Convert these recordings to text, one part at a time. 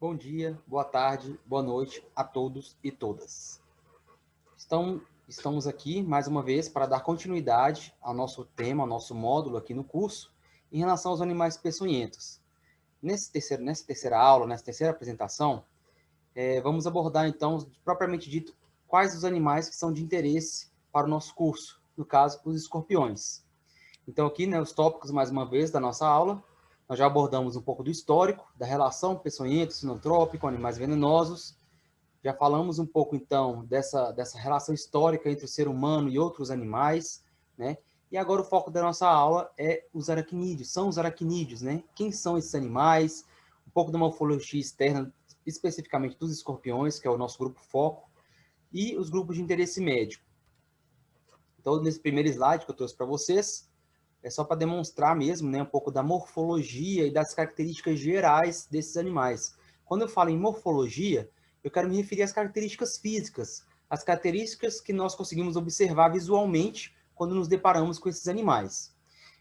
Bom dia, boa tarde, boa noite a todos e todas. Estamos aqui mais uma vez para dar continuidade ao nosso tema, ao nosso módulo aqui no curso, em relação aos animais peçonhentos. Nessa terceira aula, nessa terceira apresentação, vamos abordar então, propriamente dito, quais os animais que são de interesse para o nosso curso, no caso, os escorpiões. Então aqui, os tópicos, mais uma vez, da nossa aula. Nós já abordamos um pouco do histórico, da relação peçonhento, sinantrópico, animais venenosos. Já falamos um pouco, então, dessa relação histórica entre o ser humano e outros animais, né? E agora o foco da nossa aula é os aracnídeos. São os aracnídeos, né? Quem são esses animais? Um pouco da morfologia externa, especificamente dos escorpiões, que é o nosso grupo foco, e os grupos de interesse médio. Então, nesse primeiro slide que eu trouxe para vocês, é só para demonstrar mesmo, né, um pouco da morfologia e das características gerais desses animais. Quando eu falo em morfologia, eu quero me referir às características físicas, as características que nós conseguimos observar visualmente quando nos deparamos com esses animais.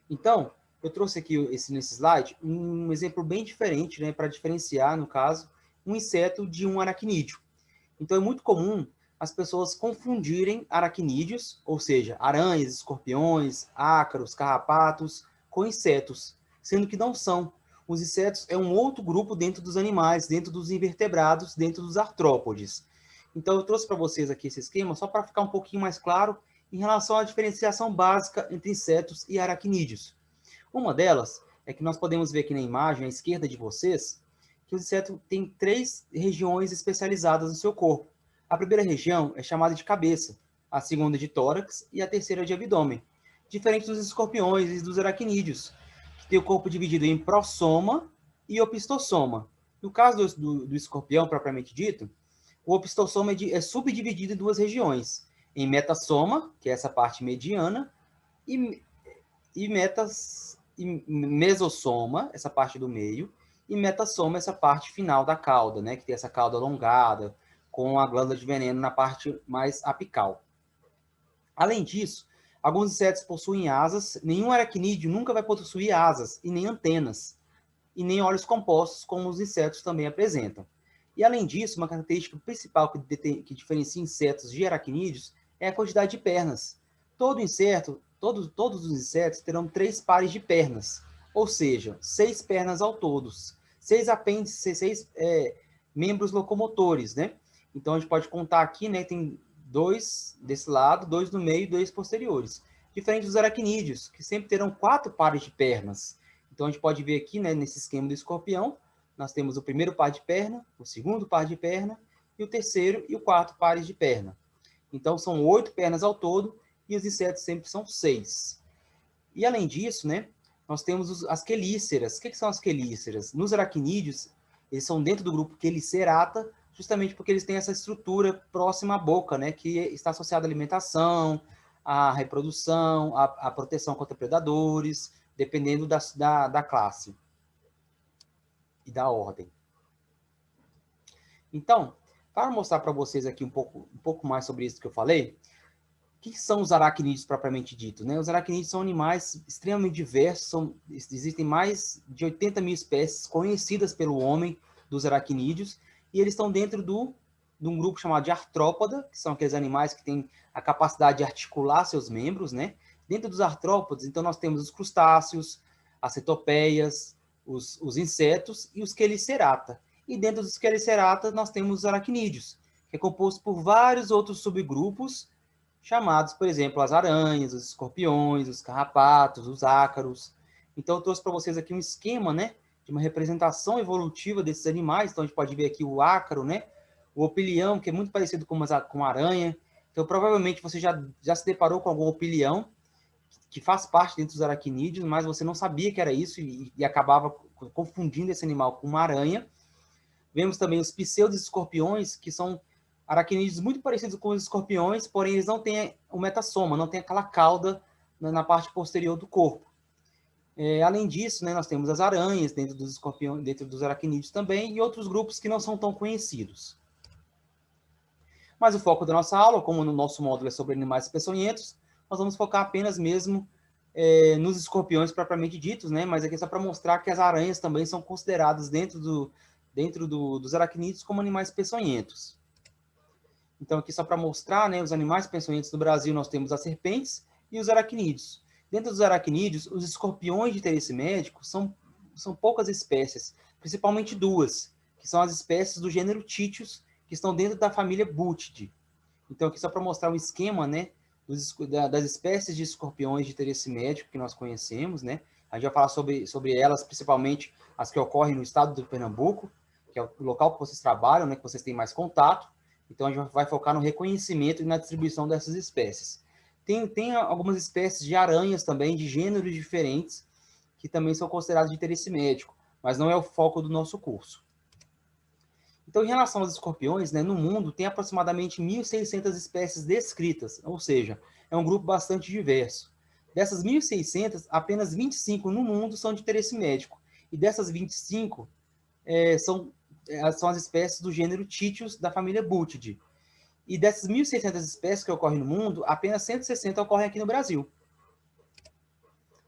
Então, eu trouxe aqui nesse slide um exemplo bem diferente, né, para diferenciar, no caso, um inseto de um aracnídeo. Então, é muito comum as pessoas confundirem aracnídeos, ou seja, aranhas, escorpiões, ácaros, carrapatos, com insetos, sendo que não são. Os insetos é um outro grupo dentro dos animais, dentro dos invertebrados, dentro dos artrópodes. Então, eu trouxe para vocês aqui esse esquema só para ficar um pouquinho mais claro em relação à diferenciação básica entre insetos e aracnídeos. Uma delas é que nós podemos ver aqui na imagem à esquerda de vocês que o inseto tem 3 regiões especializadas no seu corpo. A primeira região é chamada de cabeça, a segunda de tórax e a terceira de abdômen, diferente dos escorpiões e dos aracnídeos, que tem o corpo dividido em prossoma e opistossoma. No caso do escorpião, propriamente dito, o opistossoma é subdividido em 2 regiões, em metassoma, que é essa parte mediana, e mesossoma, essa parte do meio, e metassoma, essa parte final da cauda, né, que tem essa cauda alongada, com a glândula de veneno na parte mais apical. Além disso, alguns insetos possuem asas, nenhum aracnídeo nunca vai possuir asas, e nem antenas, e nem olhos compostos, como os insetos também apresentam. E além disso, uma característica principal que diferencia insetos de aracnídeos é a quantidade de pernas. Todos os insetos terão 3 pares de pernas, ou seja, 6 pernas ao todo, 6 apêndices, 6 membros locomotores, né? Então a gente pode contar aqui, né? Tem 2 desse lado, 2 no meio e 2 posteriores. Diferente dos aracnídeos, que sempre terão 4 pares de pernas. Então a gente pode ver aqui, né, nesse esquema do escorpião, nós temos o primeiro par de perna, o segundo par de perna, e o terceiro e o quarto pares de perna. Então são 8 pernas ao todo, e os insetos sempre são 6. E além disso, né, nós temos as quelíceras. O que são as quelíceras? Nos aracnídeos, eles são dentro do grupo Chelicerata, justamente porque eles têm essa estrutura próxima à boca, né, que está associada à alimentação, à reprodução, à proteção contra predadores, dependendo da classe e da ordem. Então, para mostrar para vocês aqui um pouco mais sobre isso que eu falei, o que são os aracnídeos propriamente dito, né? Os aracnídeos são animais extremamente diversos, existem mais de 80 mil espécies conhecidas pelo homem dos aracnídeos, e eles estão dentro de um grupo chamado de artrópoda, que são aqueles animais que têm a capacidade de articular seus membros, né? Dentro dos artrópodes, então, nós temos os crustáceos, as cetopeias, os insetos e os Chelicerata. E dentro dos Chelicerata, nós temos os aracnídeos, que é composto por vários outros subgrupos, chamados, por exemplo, as aranhas, os escorpiões, os carrapatos, os ácaros. Então, eu trouxe para vocês aqui um esquema, né, de uma representação evolutiva desses animais. Então, a gente pode ver aqui o ácaro, né, o opilião, que é muito parecido com a aranha. Então, provavelmente, você já se deparou com algum opilião, que faz parte dentro dos aracnídeos, mas você não sabia que era isso e acabava confundindo esse animal com uma aranha. Vemos também os pseudo-escorpiões, que são aracnídeos muito parecidos com os escorpiões, porém eles não têm o metassoma, não tem aquela cauda na parte posterior do corpo. Além disso, né, nós temos as aranhas dentro dos escorpiões, dentro dos aracnídeos também, e outros grupos que não são tão conhecidos. Mas o foco da nossa aula, como no nosso módulo é sobre animais peçonhentos, nós vamos focar apenas mesmo nos escorpiões propriamente ditos, né? Mas aqui é só para mostrar que as aranhas também são consideradas dentro dentro dos aracnídeos como animais peçonhentos. Então, aqui só para mostrar, né, os animais peçonhentos do Brasil, nós temos as serpentes e os aracnídeos. Dentro dos aracnídeos, os escorpiões de interesse médico são poucas espécies, principalmente duas, que são as espécies do gênero Títios, que estão dentro da família Buthidae. Então, aqui só para mostrar o esquema, né, das espécies de escorpiões de interesse médico que nós conhecemos, né? A gente vai falar sobre elas, principalmente as que ocorrem no estado do Pernambuco, que é o local que vocês trabalham, né, que vocês têm mais contato. Então, a gente vai focar no reconhecimento e na distribuição dessas espécies. Tem algumas espécies de aranhas também, de gêneros diferentes, que também são consideradas de interesse médico, mas não é o foco do nosso curso. Então, em relação aos escorpiões, né, no mundo tem aproximadamente 1.600 espécies descritas, ou seja, é um grupo bastante diverso. Dessas 1.600, apenas 25 no mundo são de interesse médico, e dessas 25 são as espécies do gênero Títios da família Buthidae. E dessas 1.600 espécies que ocorrem no mundo, apenas 160 ocorrem aqui no Brasil.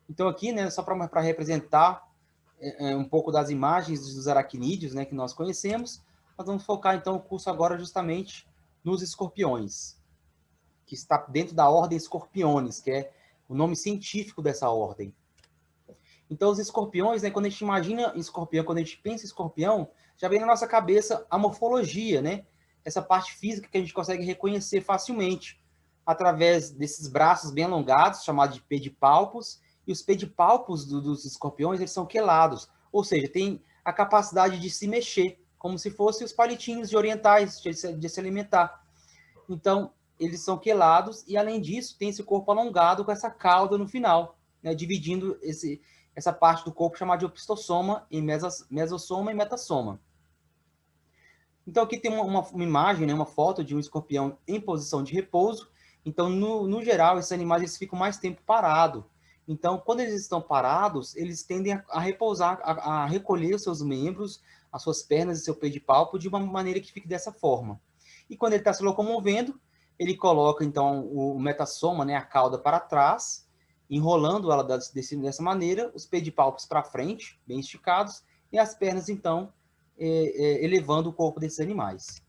Então, aqui, né, só para representar um pouco das imagens dos aracnídeos, né, que nós conhecemos, nós vamos focar, então, o curso agora justamente nos escorpiões, que está dentro da ordem Scorpiones, que é o nome científico dessa ordem. Então, os escorpiões, né, quando a gente imagina escorpião, quando a gente pensa em escorpião, já vem na nossa cabeça a morfologia, né? Essa parte física que a gente consegue reconhecer facilmente, através desses braços bem alongados, chamados de pedipalpos, e os pedipalpos dos escorpiões, eles são quelados, ou seja, tem a capacidade de se mexer, como se fossem os palitinhos de orientais de se alimentar. Então, eles são quelados e, além disso, tem esse corpo alongado com essa cauda no final, né, dividindo essa parte do corpo chamada de opistosoma em mesossoma e metassoma. Então, aqui tem uma imagem, né, uma foto de um escorpião em posição de repouso. Então, no geral, esses animais eles ficam mais tempo parados. Então, quando eles estão parados, eles tendem a repousar, a recolher os seus membros, as suas pernas e seu pedipalpo de uma maneira que fique dessa forma. E quando ele está se locomovendo, ele coloca, então, o metassoma, né, a cauda para trás, enrolando ela dessa maneira, os pedipalpos para frente, bem esticados, e as pernas, então, elevando o corpo desses animais.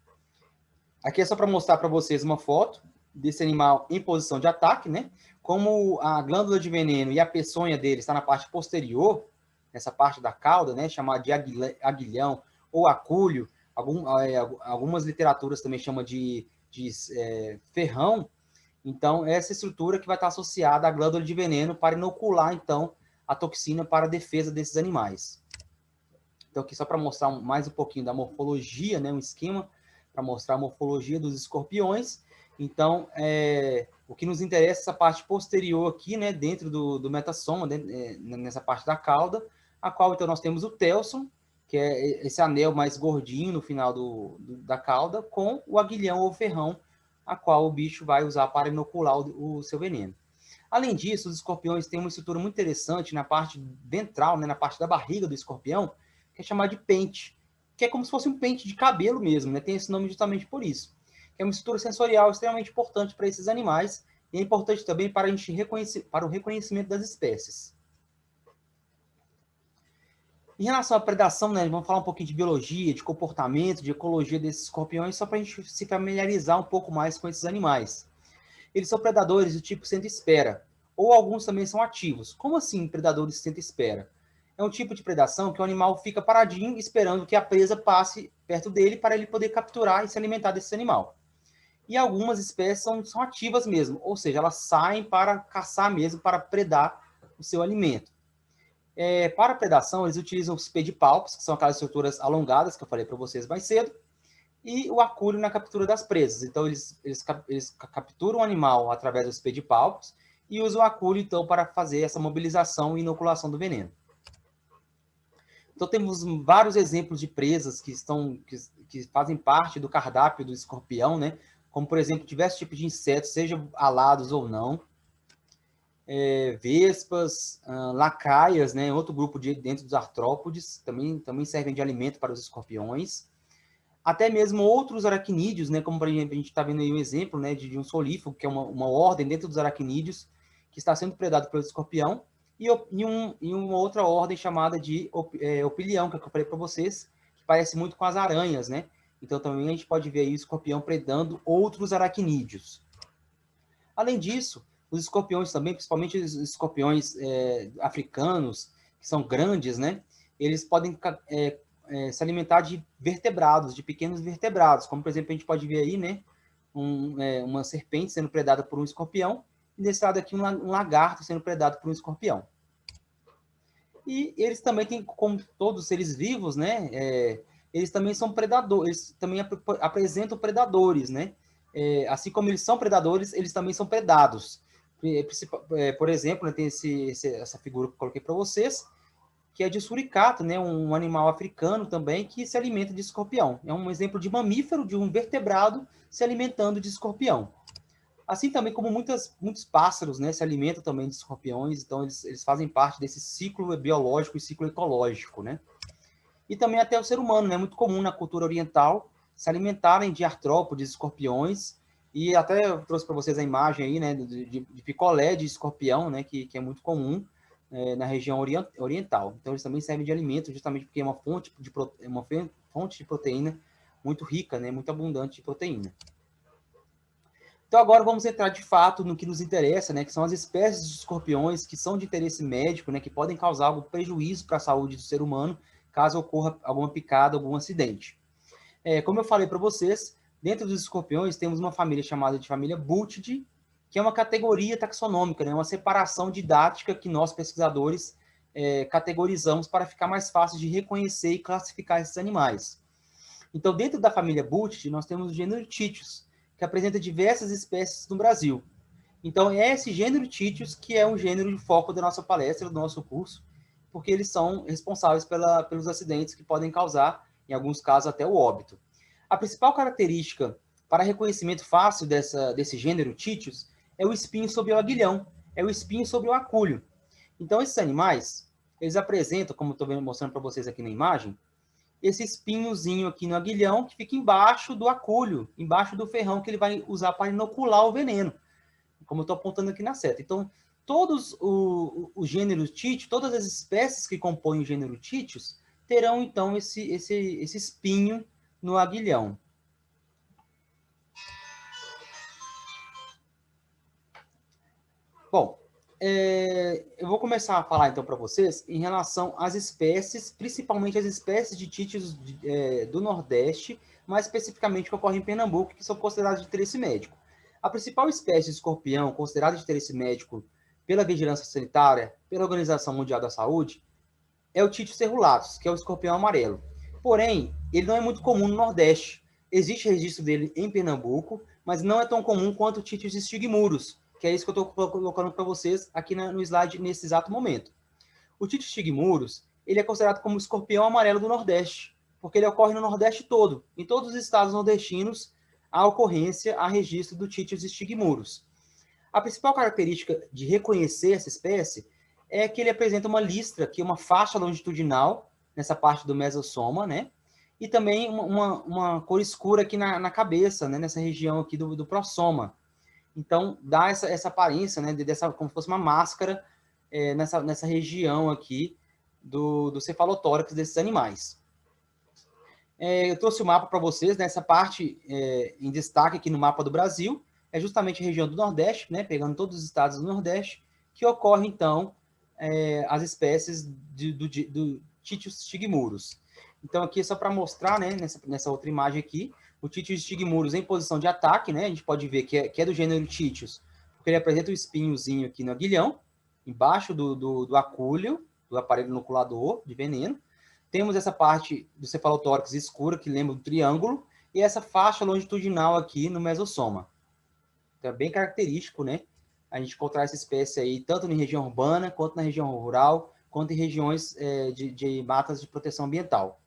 Aqui é só para mostrar para vocês uma foto desse animal em posição de ataque, né? Como a glândula de veneno e a peçonha dele está na parte posterior, nessa parte da cauda, né? Chamada de aguilhão ou acúlio, algumas literaturas também chamam de ferrão. Então, essa estrutura que vai estar associada à glândula de veneno para inocular, então, a toxina para a defesa desses animais. Então, aqui só para mostrar mais um pouquinho da morfologia, né, um esquema para mostrar a morfologia dos escorpiões. Então, o que nos interessa é essa parte posterior aqui, né, dentro do metassoma, nessa parte da cauda, a qual, então, nós temos o telson, que é esse anel mais gordinho no final da cauda, com o aguilhão ou ferrão, a qual o bicho vai usar para inocular o seu veneno. Além disso, os escorpiões têm uma estrutura muito interessante na parte ventral, né, na parte da barriga do escorpião, que é chamado de pente, que é como se fosse um pente de cabelo mesmo, né? Tem esse nome justamente por isso. É uma estrutura sensorial extremamente importante para esses animais e é importante também para o reconhecimento das espécies. Em relação à predação, né, vamos falar um pouquinho de biologia, de comportamento, de ecologia desses escorpiões, só para a gente se familiarizar um pouco mais com esses animais. Eles são predadores do tipo senta-espera, ou alguns também são ativos. Como assim predadores senta-espera? É um tipo de predação que o animal fica paradinho esperando que a presa passe perto dele para ele poder capturar e se alimentar desse animal. E algumas espécies são ativas mesmo, ou seja, elas saem para caçar mesmo, para predar o seu alimento. Para a predação, eles utilizam os pedipalpos, que são aquelas estruturas alongadas que eu falei para vocês mais cedo, e o acúlio na captura das presas. Então, eles capturam o animal através dos pedipalpos e usam o acúlio, então, para fazer essa mobilização e inoculação do veneno. Então, temos vários exemplos de presas que fazem parte do cardápio do escorpião, né? Como, por exemplo, diversos tipos de insetos, sejam alados ou não. Vespas, lacaias, né? Outro grupo dentro dos artrópodes, também servem de alimento para os escorpiões. Até mesmo outros aracnídeos, né? Como, por exemplo, a gente está vendo aí um exemplo, né, de um solífago, que é uma ordem dentro dos aracnídeos, que está sendo predado pelo escorpião, e uma outra ordem chamada de opilião, que eu falei para vocês, parece muito com as aranhas, né? Então também a gente pode ver aí o escorpião predando outros aracnídeos. Além disso, os escorpiões também, principalmente os escorpiões africanos, que são grandes, né? Eles podem se alimentar de vertebrados, de pequenos vertebrados, como por exemplo a gente pode ver aí, né? Uma serpente sendo predada por um escorpião, e desse lado aqui um lagarto sendo predado por um escorpião. E eles também têm, como todos os seres vivos, né? Eles também são predadores, eles também apresentam predadores, né? Assim como eles são predadores, eles também são predados. Por exemplo, né, tem essa figura que eu coloquei para vocês, que é de suricato, né? Um animal africano também que se alimenta de escorpião. É um exemplo de mamífero, de um vertebrado se alimentando de escorpião. Assim também como muitos pássaros, né, se alimentam também de escorpiões, então eles fazem parte desse ciclo biológico e ciclo ecológico, né? E também até o ser humano, né? É muito comum na cultura oriental se alimentarem de artrópodes, escorpiões, e até eu trouxe para vocês a imagem aí, né, de picolé de escorpião, né, que é muito comum na região oriental. Então eles também servem de alimento, justamente porque é uma fonte de proteína muito rica, né, muito abundante de proteína. Então agora vamos entrar de fato no que nos interessa, né, que são as espécies de escorpiões que são de interesse médico, né, que podem causar algum prejuízo para a saúde do ser humano, caso ocorra alguma picada, algum acidente. Como eu falei para vocês, dentro dos escorpiões temos uma família chamada de família Buthidae, que é uma categoria taxonômica, né, uma separação didática que nós pesquisadores categorizamos para ficar mais fácil de reconhecer e classificar esses animais. Então, dentro da família Buthidae, nós temos o gênero Titius, que apresenta diversas espécies no Brasil. Então, é esse gênero Titius que é um gênero de foco da nossa palestra, do nosso curso, porque eles são responsáveis pelos acidentes que podem causar, em alguns casos, até o óbito. A principal característica para reconhecimento fácil desse gênero Titius é o espinho sobre o aguilhão, é o espinho sobre o acúleo. Então, esses animais, eles apresentam, como estou mostrando para vocês aqui na imagem, esse espinhozinho aqui no aguilhão que fica embaixo do acúleo, embaixo do ferrão que ele vai usar para inocular o veneno, como eu estou apontando aqui na seta. Então, todos os gêneros Titius, todas as espécies que compõem o gênero Titius, terão, então, esse espinho no aguilhão. Bom, eu vou começar a falar, então, para vocês em relação às espécies, principalmente as espécies de Titius do Nordeste, mais especificamente que ocorrem em Pernambuco, que são consideradas de interesse médico. A principal espécie de escorpião considerada de interesse médico pela Vigilância Sanitária, pela Organização Mundial da Saúde, é o Titius cerulatus, que é o escorpião amarelo. Porém, ele não é muito comum no Nordeste. Existe registro dele em Pernambuco, mas não é tão comum quanto o Titius stigmurus, que é isso que eu estou colocando para vocês aqui no slide nesse exato momento. O Titius stigmurus, ele é considerado como o escorpião amarelo do Nordeste, porque ele ocorre no Nordeste todo. Em todos os estados nordestinos, há ocorrência, há registro do Titius stigmurus. A principal característica de reconhecer essa espécie é que ele apresenta uma listra, que é uma faixa longitudinal, nessa parte do mesossoma, né? E também uma cor escura aqui na cabeça, né? Nessa região aqui do prossoma. Então, dá essa aparência, né? Como se fosse uma máscara nessa região aqui do cefalotórax desses animais. Eu trouxe o mapa para vocês, nessa parte em destaque aqui no mapa do Brasil, é justamente a região do Nordeste, né? Pegando todos os estados do Nordeste, que ocorre, então, as espécies do Titius stigmurus. Então, aqui é só para mostrar, né, nessa outra imagem aqui, o Titius stigmurus em posição de ataque, né? A gente pode ver que é do gênero Titius, porque ele apresenta um espinhozinho aqui no aguilhão, embaixo do acúleo, do aparelho inoculador de veneno. Temos essa parte do cefalotórax escura, que lembra um triângulo, e essa faixa longitudinal aqui no mesossoma. Então, é bem característico, né? A gente encontrar essa espécie aí, tanto em região urbana, quanto na região rural, quanto em regiões de matas de proteção ambiental.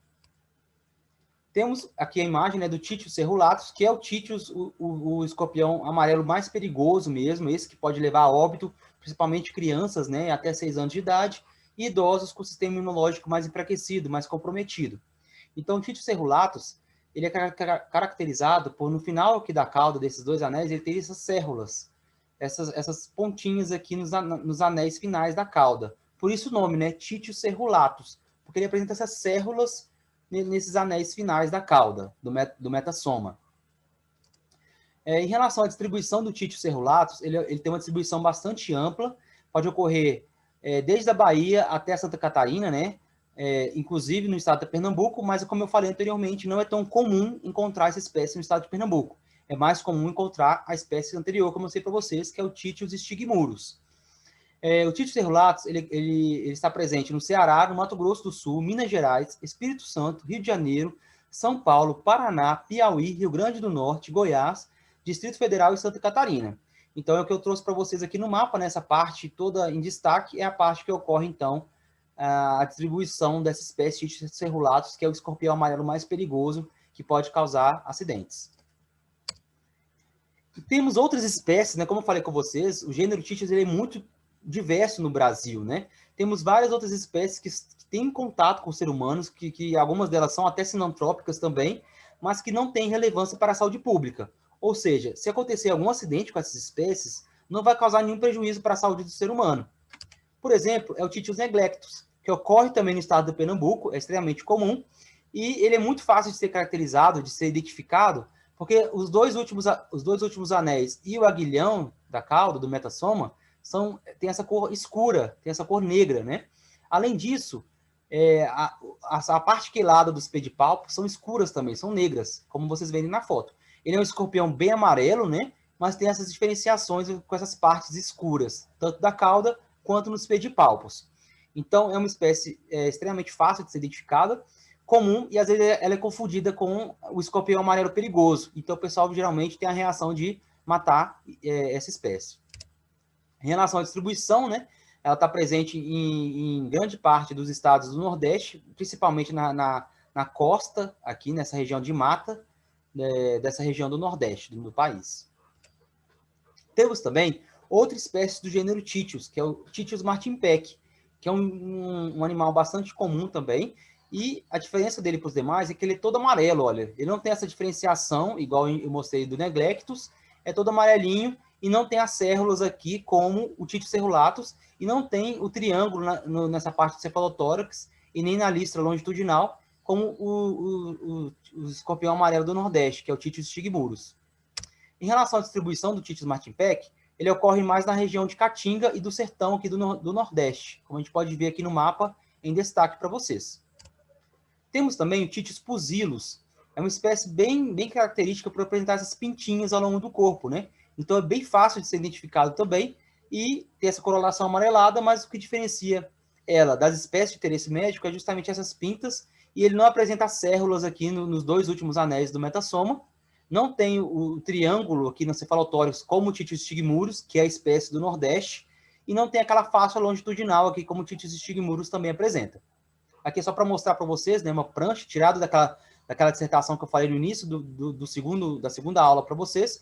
Temos aqui a imagem, né, do Titius cerulatus, que é o Titius, o escorpião amarelo mais perigoso mesmo, esse que pode levar a óbito, principalmente crianças, né, até 6 anos de idade, e idosos com o sistema imunológico mais enfraquecido, mais comprometido. Então, o Titius cerulatus, ele é caracterizado por, no final aqui da cauda desses dois anéis, ele tem essas cérulas, essas pontinhas aqui nos anéis finais da cauda. Por isso o nome, né, Titius cerulatus, porque ele apresenta essas cérulas nesses anéis finais da cauda, do metassoma. Em relação à distribuição do Titius cerulatus, ele tem uma distribuição bastante ampla, pode ocorrer desde a Bahia até Santa Catarina, né? Inclusive no estado de Pernambuco, mas como eu falei anteriormente, não é tão comum encontrar essa espécie no estado de Pernambuco. É mais comum encontrar a espécie anterior, como eu sei para vocês, que é o Titius stigmurus. O Titius cerulatus, ele está presente no Ceará, no Mato Grosso do Sul, Minas Gerais, Espírito Santo, Rio de Janeiro, São Paulo, Paraná, Piauí, Rio Grande do Norte, Goiás, Distrito Federal e Santa Catarina. Então, é o que eu trouxe para vocês aqui no mapa, nessa parte toda em destaque, é a parte que ocorre, então, a distribuição dessa espécie de Titius cerulatus, que é o escorpião amarelo mais perigoso, que pode causar acidentes. E temos outras espécies, né? Como eu falei com vocês, o gênero Titius ele é muito diverso no Brasil, né? Temos várias outras espécies que têm contato com os seres humanos, que algumas delas são até sinantrópicas também, mas que não têm relevância para a saúde pública. Ou seja, se acontecer algum acidente com essas espécies, não vai causar nenhum prejuízo para a saúde do ser humano. Por exemplo, é o Titius neglectus, que ocorre também no estado do Pernambuco, é extremamente comum, e ele é muito fácil de ser caracterizado, de ser identificado, porque os dois últimos anéis e o aguilhão da cauda, do metassoma, tem essa cor escura, tem essa cor negra, né? Além disso, a parte quelada dos pedipalpos são escuras também, são negras, como vocês verem na foto. Ele é um escorpião bem amarelo, né? Mas tem essas diferenciações com essas partes escuras, tanto da cauda quanto nos pedipalpos. Então, é uma espécie extremamente fácil de ser identificada, comum, e às vezes ela é confundida com o escorpião amarelo perigoso. Então, o pessoal geralmente tem a reação de matar essa espécie. Em relação à distribuição, né, ela está presente em grande parte dos estados do Nordeste, principalmente na costa, aqui nessa região de mata, dessa região do Nordeste do país. Temos também outra espécie do gênero Titius, que é o Titius martinpeck, que é um animal bastante comum também, e a diferença dele para os demais é que ele é todo amarelo, olha. Ele não tem essa diferenciação, igual eu mostrei do neglectus, é todo amarelinho, e não tem as células aqui como o Titius cerulatus, e não tem o triângulo nessa parte do cefalotórax, e nem na listra longitudinal, como o escorpião amarelo do Nordeste, que é o Titius stigmurus. Em relação à distribuição do Titius martinpeck, ele ocorre mais na região de Caatinga e do sertão aqui do Nordeste, como a gente pode ver aqui no mapa em destaque para vocês. Temos também o Titius pusillus, é uma espécie bem característica por apresentar essas pintinhas ao longo do corpo, né? Então é bem fácil de ser identificado também e tem essa coloração amarelada, mas o que diferencia ela das espécies de interesse médico é justamente essas pintas, e ele não apresenta células aqui nos dois últimos anéis do metassoma, não tem o triângulo aqui no cefalotórax como o Titius stigmurus, que é a espécie do Nordeste, e não tem aquela faixa longitudinal aqui como o Titius stigmurus também apresenta. Aqui é só para mostrar para vocês, né, uma prancha tirada daquela dissertação que eu falei no início da segunda aula para vocês,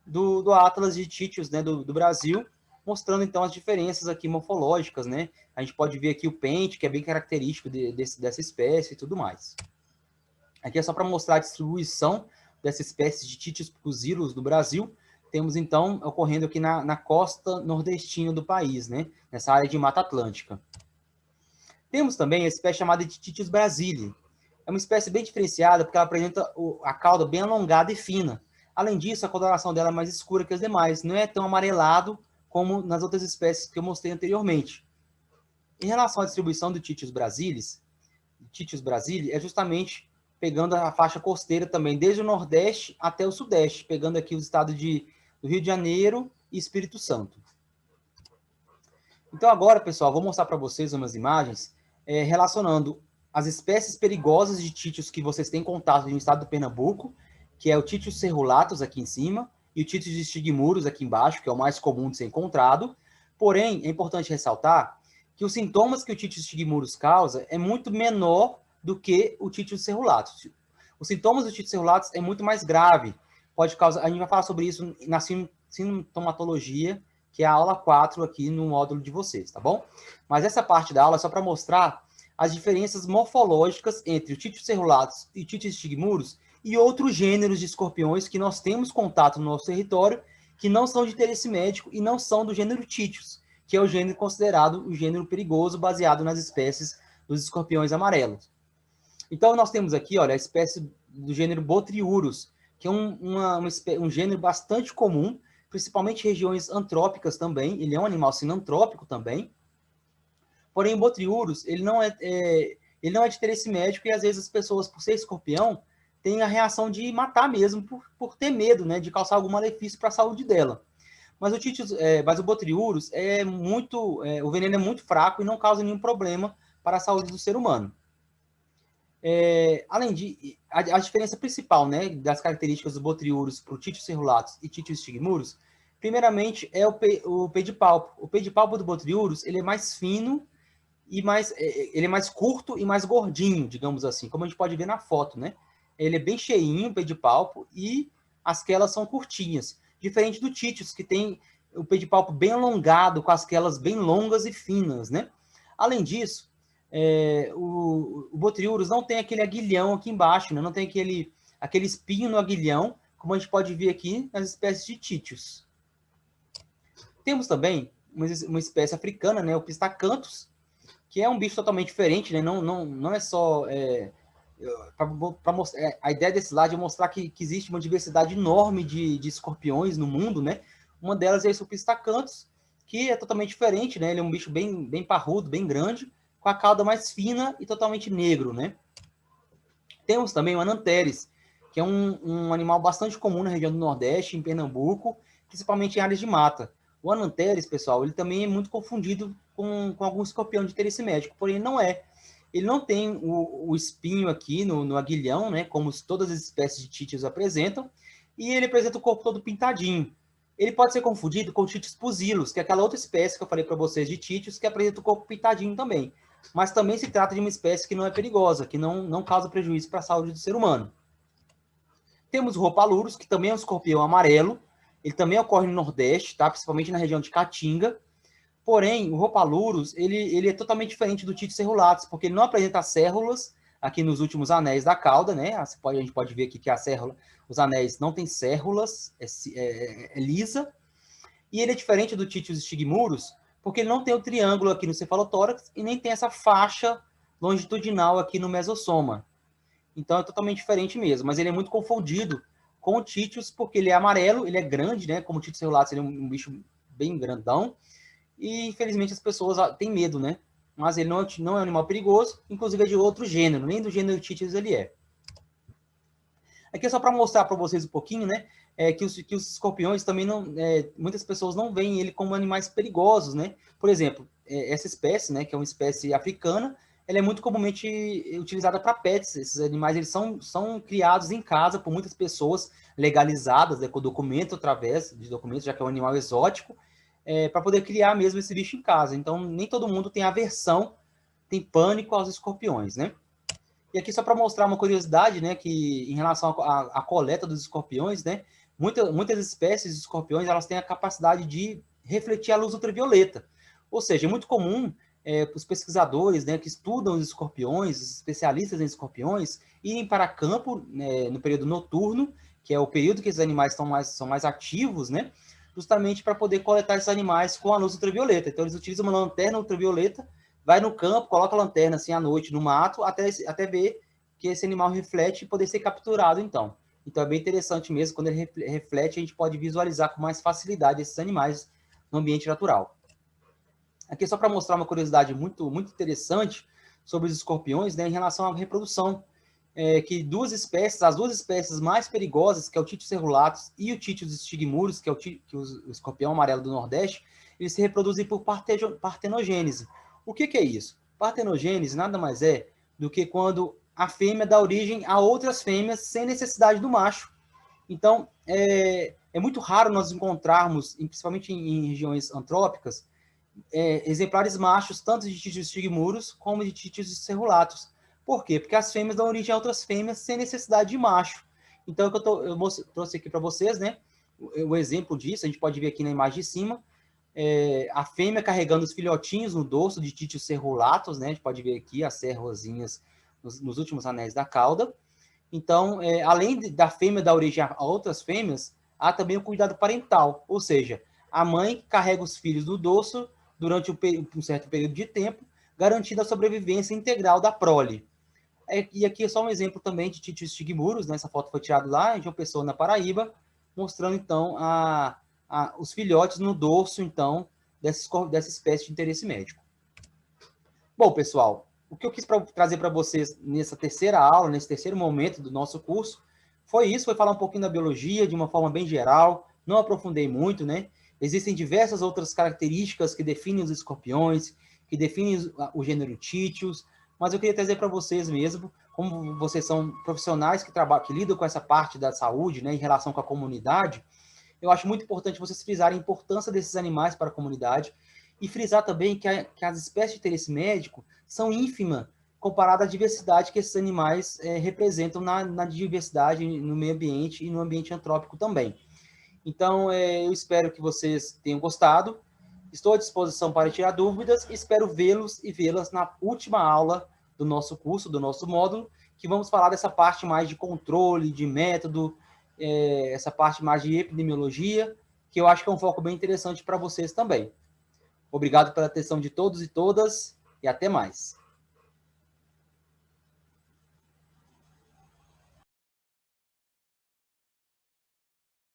do Atlas de Titius, né, do Brasil, mostrando então as diferenças aqui morfológicas, né? A gente pode ver aqui o pente, que é bem característico dessa espécie e tudo mais. Aqui é só para mostrar a distribuição dessa espécie de Titius pusillus do Brasil. Temos, então, ocorrendo aqui na costa nordestina do país, né? Nessa área de Mata Atlântica. Temos também a espécie chamada de Titius brasiliae. É uma espécie bem diferenciada, porque ela apresenta a cauda bem alongada e fina. Além disso, a coloração dela é mais escura que as demais. Não é tão amarelado como nas outras espécies que eu mostrei anteriormente. Em relação à distribuição do Titius brasiliae, é justamente pegando a faixa costeira também, desde o Nordeste até o Sudeste, pegando aqui os estados do Rio de Janeiro e Espírito Santo. Então agora, pessoal, vou mostrar para vocês umas imagens relacionando as espécies perigosas de Titius que vocês têm contato no estado do Pernambuco, que é o Titius cerulatus aqui em cima, e o Titius stigmurus aqui embaixo, que é o mais comum de ser encontrado. Porém, é importante ressaltar que os sintomas que o Titius stigmurus causa é muito menor do que o Titius cerulatus. Os sintomas do Titius cerulatus é muito mais grave. Pode causar, a gente vai falar sobre isso na sintomatologia, que é a aula 4 aqui no módulo de vocês, tá bom? Mas essa parte da aula é só para mostrar as diferenças morfológicas entre o Titius cerulatus e o Titius stigmurus e outros gêneros de escorpiões que nós temos contato no nosso território, que não são de interesse médico e não são do gênero Titius, que é o gênero considerado o gênero perigoso, baseado nas espécies dos escorpiões amarelos. Então, nós temos aqui, olha, a espécie do gênero Botriurus, que é um gênero bastante comum, principalmente em regiões antrópicas também. Ele é um animal sinantrópico também. Porém, o Botriurus, ele não é de interesse médico e, às vezes, as pessoas, por ser escorpião, têm a reação de matar mesmo, por ter medo, né, de causar algum malefício para a saúde dela. Mas o Botriurus o veneno é muito fraco e não causa nenhum problema para a saúde do ser humano. Além de a diferença principal, né, das características do Botriurus para o Titius cerulatus e Titius stigmurus, primeiramente é o pedipalpo. O pedipalpo do Botriurus, ele é mais fino e ele é mais curto e mais gordinho, digamos assim, como a gente pode ver na foto, né? Ele é bem cheinho, o pedipalpo, e as quelas são curtinhas, diferente do Titius, que tem o pedipalpo bem alongado, com as quelas bem longas e finas, né? Além disso, o Botriurus não tem aquele aguilhão aqui embaixo, né? Não tem aquele espinho no aguilhão, como a gente pode ver aqui nas espécies de Titius. Temos também uma espécie africana, né? O Pistacanthus, que é um bicho totalmente diferente, né? Não é só... a ideia desse slide é mostrar que existe uma diversidade enorme de escorpiões no mundo, né? Uma delas é esse Pistacanthus, que é totalmente diferente, né? Ele é um bicho bem parrudo, bem grande, com a cauda mais fina e totalmente negro, né? Temos também o Ananteres, que é um animal bastante comum na região do Nordeste, em Pernambuco, principalmente em áreas de mata. O Ananteres, pessoal, ele também é muito confundido com algum escorpião de interesse médico, porém não é. Ele não tem o espinho aqui no aguilhão, né, como todas as espécies de Titius apresentam, e ele apresenta o corpo todo pintadinho. Ele pode ser confundido com o Titius pusillus, que é aquela outra espécie que eu falei para vocês de Titius, que apresenta o corpo pintadinho também. Mas também se trata de uma espécie que não é perigosa, que não causa prejuízo para a saúde do ser humano. Temos o Ropalurus, que também é um escorpião amarelo. Ele também ocorre no Nordeste, tá? Principalmente na região de Caatinga. Porém, o Ropalurus, ele é totalmente diferente do Titius cerulatus, porque ele não apresenta cérulas aqui nos últimos anéis da cauda, né? A gente pode ver aqui que os anéis não têm cérulas, é lisa. E ele é diferente do Titius stigmurus, porque ele não tem o triângulo aqui no cefalotórax e nem tem essa faixa longitudinal aqui no mesossoma. Então é totalmente diferente mesmo, mas ele é muito confundido com o Titius, porque ele é amarelo, ele é grande, né? Como o Titius cerulatus, ele é um bicho bem grandão. E infelizmente as pessoas têm medo, né? Mas ele não é um animal perigoso, inclusive é de outro gênero, nem do gênero Titius ele é. Aqui é só para mostrar para vocês um pouquinho, né? Que os escorpiões também muitas pessoas não veem ele como animais perigosos, né? Por exemplo, essa espécie, né, que é uma espécie africana, ela é muito comumente utilizada para pets. Esses animais eles são criados em casa por muitas pessoas legalizadas, né, com documento, através de documentos, já que é um animal exótico, para poder criar mesmo esse bicho em casa. Então, nem todo mundo tem aversão, tem pânico aos escorpiões, né? E aqui só para mostrar uma curiosidade, né, que em relação à coleta dos escorpiões, né, muitas espécies de escorpiões elas têm a capacidade de refletir a luz ultravioleta. Ou seja, é muito comum os pesquisadores, né, que estudam os escorpiões, os especialistas em escorpiões, irem para campo, né, no período noturno, que é o período que esses animais são mais ativos, né, justamente para poder coletar esses animais com a luz ultravioleta. Então, eles utilizam uma lanterna ultravioleta, vai no campo, coloca a lanterna assim à noite no mato, até ver que esse animal reflete e poder ser capturado, então. Então, é bem interessante mesmo, quando ele reflete, a gente pode visualizar com mais facilidade esses animais no ambiente natural. Aqui só para mostrar uma curiosidade muito, muito interessante sobre os escorpiões, né, em relação à reprodução, que as duas espécies mais perigosas, que é o Titius cerulatus e o Titius stigmurus, que é o escorpião amarelo do Nordeste, eles se reproduzem por partenogênese. O que é isso? Partenogênese nada mais é do que quando a fêmea dá origem a outras fêmeas sem necessidade do macho. Então, é muito raro nós encontrarmos, principalmente em regiões antrópicas, exemplares machos, tanto de Titius stigmurus como de Titius cerulatus. Por quê? Porque as fêmeas dão origem a outras fêmeas sem necessidade de macho. Então, eu trouxe aqui para vocês, né, o exemplo disso, a gente pode ver aqui na imagem de cima, a fêmea carregando os filhotinhos no dorso de Titius cerulatus, né, a gente pode ver aqui as cérulas nos últimos anéis da cauda. Então, além da fêmea dar origem a outras fêmeas, há também o cuidado parental, ou seja, a mãe carrega os filhos no dorso durante um certo período de tempo, garantindo a sobrevivência integral da prole. E aqui é só um exemplo também de Titius tigmurus, né? Essa foto foi tirada lá em João Pessoa, na Paraíba, mostrando, então, os filhotes no dorso, então, dessa espécie de interesse médico. Bom, pessoal, o que eu quis trazer para vocês nessa terceira aula, nesse terceiro momento do nosso curso, foi isso, foi falar um pouquinho da biologia de uma forma bem geral, não aprofundei muito, né? Existem diversas outras características que definem os escorpiões, que definem o gênero Titius, mas eu queria trazer para vocês mesmo, como vocês são profissionais que lidam com essa parte da saúde, né, em relação com a comunidade, eu acho muito importante vocês frisarem a importância desses animais para a comunidade e frisar também que as espécies de interesse médico são ínfimas comparada à diversidade que esses animais representam na diversidade, no meio ambiente e no ambiente antrópico também. Então, eu espero que vocês tenham gostado. Estou à disposição para tirar dúvidas e espero vê-los e vê-las na última aula do nosso curso, do nosso módulo, que vamos falar dessa parte mais de controle, de método, essa parte mais de epidemiologia, que eu acho que é um foco bem interessante para vocês também. Obrigado pela atenção de todos e todas e até mais.